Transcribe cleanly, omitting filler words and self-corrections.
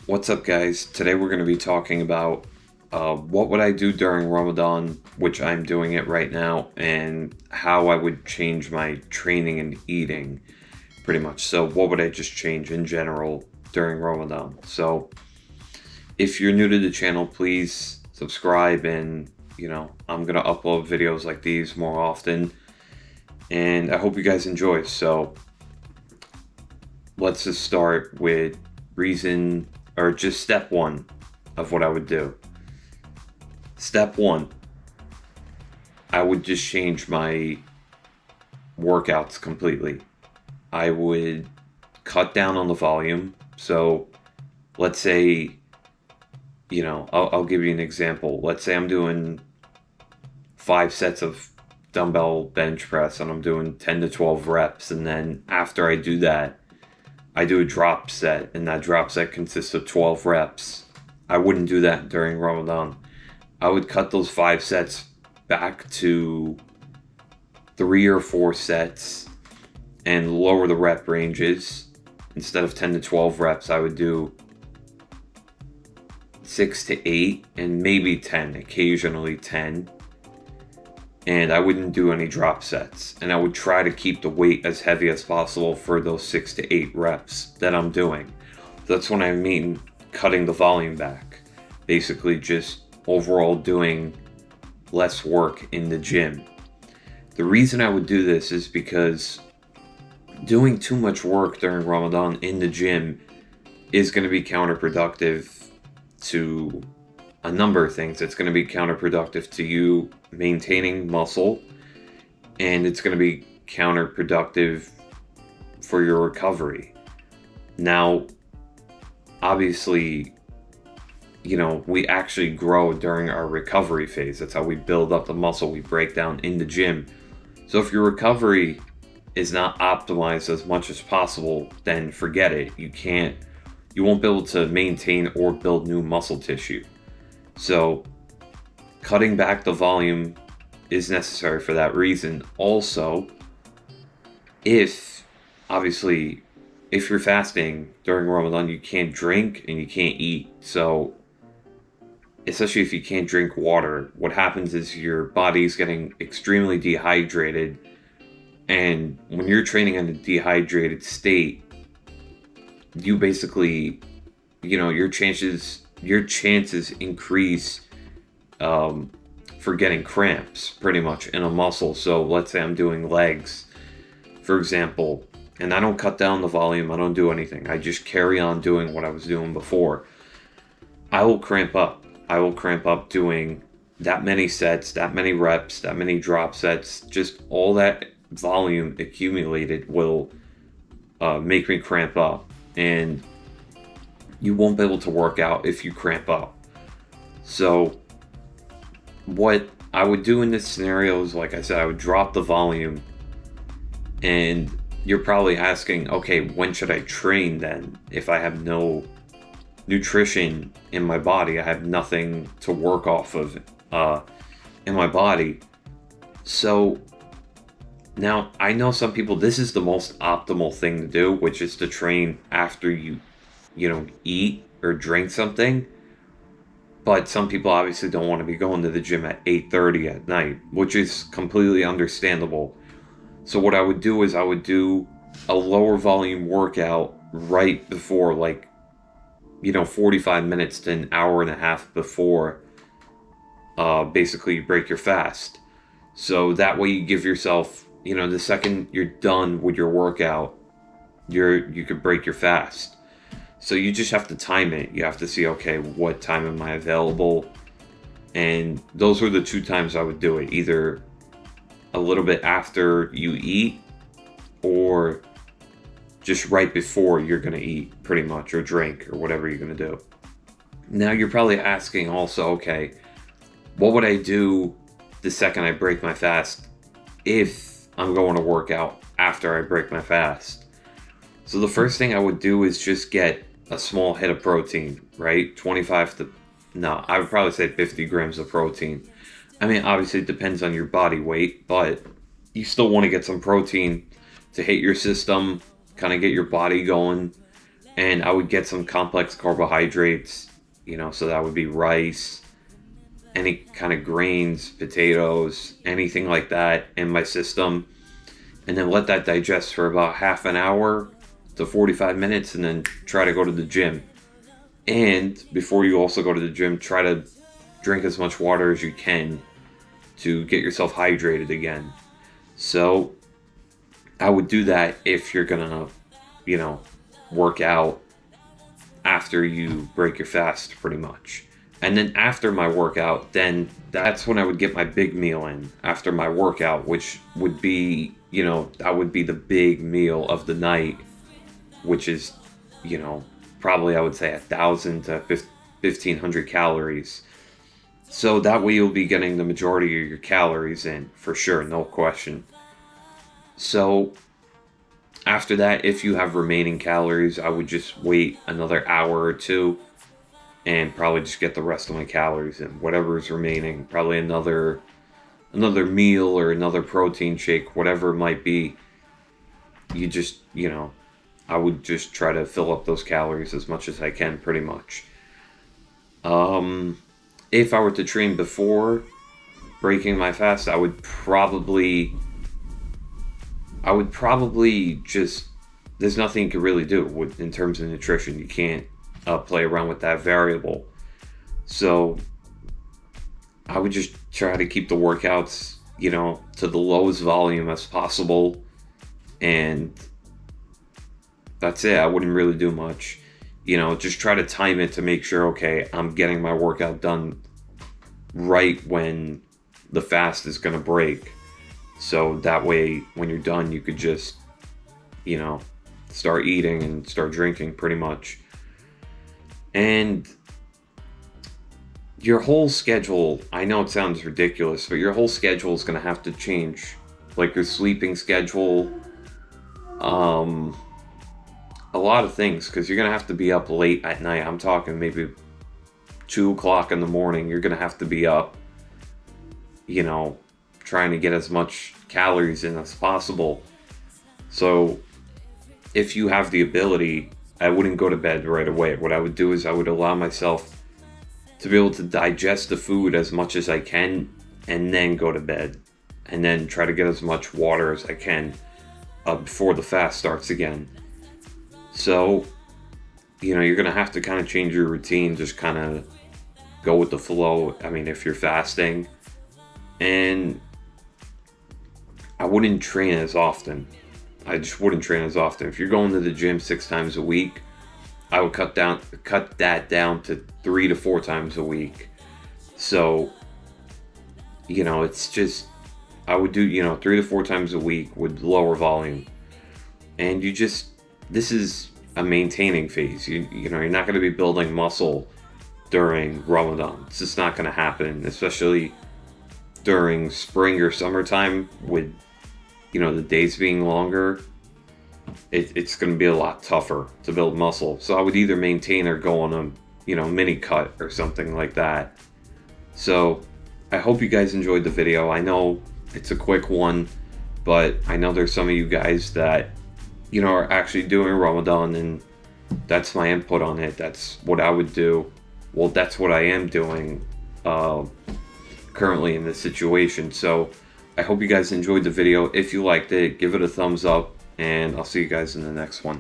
What's up, guys? Today we're going to be talking about what would I do during Ramadan, which I'm doing it right now, and how I would change my training and eating, pretty much. So what would I just change in general during Ramadan? So if you're new to the channel, please subscribe, and I'm going to upload videos like these more often, and I hope you guys enjoy. So let's just start with just step one of what I would do. Step one, I would just change my workouts completely. I would cut down on the volume. So let's say, I'll give you an example. Let's say I'm doing 5 sets of dumbbell bench press and I'm doing 10 to 12 reps. And then after I do that, I do a drop set, and that drop set consists of 12 reps. I wouldn't do that during Ramadan. I would cut those 5 sets back to 3 or 4 sets and lower the rep ranges. Instead of 10 to 12 reps, I would do 6 to 8 and maybe 10, occasionally 10. And I wouldn't do any drop sets. And I would try to keep the weight as heavy as possible for those 6 to 8 reps that I'm doing. That's what I mean cutting the volume back. Basically just overall doing less work in the gym. The reason I would do this is because doing too much work during Ramadan in the gym is going to be counterproductive to a number of things. It's going to be counterproductive to you maintaining muscle, and it's going to be counterproductive for your recovery. Now, obviously, we actually grow during our recovery phase. That's how we build up the muscle we break down in the gym. So if your recovery is not optimized as much as possible, then forget it. You won't be able to maintain or build new muscle tissue. So cutting back the volume is necessary for that reason. Also, if you're fasting during Ramadan, you can't drink and you can't eat. So especially if you can't drink water, what happens is your body's getting extremely dehydrated. And when you're training in a dehydrated state, you basically, your chances increase for getting cramps pretty much in a muscle. So let's say I'm doing legs, for example, and I don't cut down the volume. I don't do anything. I just carry on doing what I was doing before. I will cramp up. I will cramp up doing that many sets, that many reps, that many drop sets. Just all that volume accumulated will make me cramp up. And you won't be able to work out if you cramp up. So what I would do in this scenario is, like I said, I would drop the volume. And you're probably asking, okay, when should I train then? If I have no nutrition in my body, I have nothing to work off of in my body. So now, I know some people, this is the most optimal thing to do, which is to train after you eat or drink something. But some people obviously don't want to be going to the gym at 8:30 at night, which is completely understandable. So what I would do is I would do a lower volume workout right before, 45 minutes to an hour and a half before basically you break your fast. So that way you give yourself, the second you're done with your workout, you could break your fast. So you just have to time it. You have to see, okay, what time am I available? And those were the 2 times I would do it. Either a little bit after you eat, or just right before you're going to eat, pretty much, or drink, or whatever you're going to do. Now you're probably asking also, okay, what would I do the second I break my fast if I'm going to work out after I break my fast? So the first thing I would do is just get a small hit of protein, right? I would probably say 50 grams of protein. I mean, obviously it depends on your body weight, but you still want to get some protein to hit your system, kind of get your body going, And I would get some complex carbohydrates, so that would be rice, any kind of grains, potatoes, anything like that in my system, and then let that digest for about half an hour to 45 minutes, and then try to go to the gym. And before you also go to the gym, try to drink as much water as you can to get yourself hydrated again. So I would do that if you're gonna, work out after you break your fast, pretty much. And then after my workout, then that's when I would get my big meal in after my workout, which would be, that would be the big meal of the night, which is, probably I would say 1,000 to 1,500 calories. So that way you'll be getting the majority of your calories in, for sure, no question. So after that, if you have remaining calories, I would just wait another hour or two and probably just get the rest of my calories in. Whatever is remaining, probably another meal or another protein shake, whatever it might be. You just, I would just try to fill up those calories as much as I can, pretty much. If I were to train before breaking my fast, I would probably just, there's nothing you can really do in terms of nutrition. You can't play around with that variable. So I would just try to keep the workouts, to the lowest volume as possible. And that's it. I wouldn't really do much. Just try to time it to make sure, okay, I'm getting my workout done right when the fast is going to break. So that way, when you're done, you could just, start eating and start drinking, pretty much. And your whole schedule, I know it sounds ridiculous, but your whole schedule is going to have to change. Like your sleeping schedule, a lot of things, because you're going to have to be up late at night. I'm talking maybe 2 o'clock in the morning. You're going to have to be up, trying to get as much calories in as possible. So if you have the ability, I wouldn't go to bed right away. What I would do is I would allow myself to be able to digest the food as much as I can, and then go to bed, and then try to get as much water as I can before the fast starts again. So, you're going to have to kind of change your routine, just kind of go with the flow. I mean, if you're fasting, and I wouldn't train as often. I just wouldn't train as often. If you're going to the gym 6 times a week, I would cut that down to 3 to 4 times a week. So, it's just, I would do, 3 to 4 times a week with lower volume. And this is a maintaining phase. You're not going to be building muscle during Ramadan. It's just not going to happen, especially during spring or summertime with, the days being longer. It's going to be a lot tougher to build muscle. So I would either maintain or go on a, mini cut or something like that. So I hope you guys enjoyed the video. I know it's a quick one, but I know there's some of you guys that, are actually doing Ramadan, and that's my input on it. That's what I would do. Well, that's what I am doing currently in this situation. So I hope you guys enjoyed the video. If you liked it, give it a thumbs up, and I'll see you guys in the next one.